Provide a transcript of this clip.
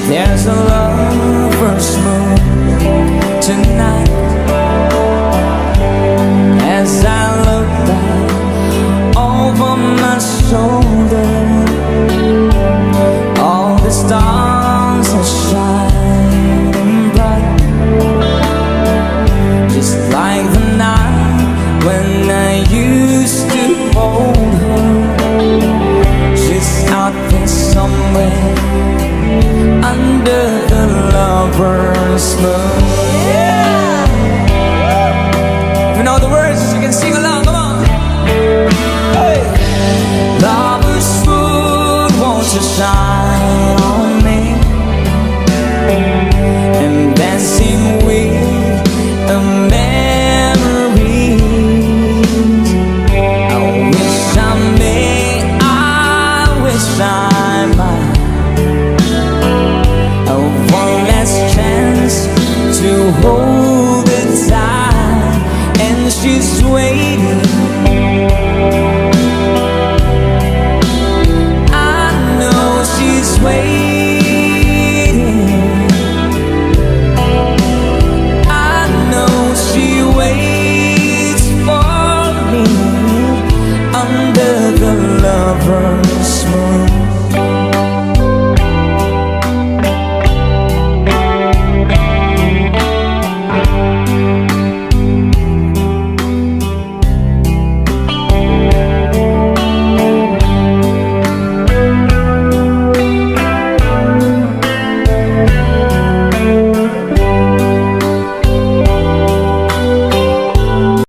There's a lover's moon tonight. As I look back over my shoulder, all the stars are shining bright, just like the night when I used to hold her. She's out there somewhere under the lover's moon.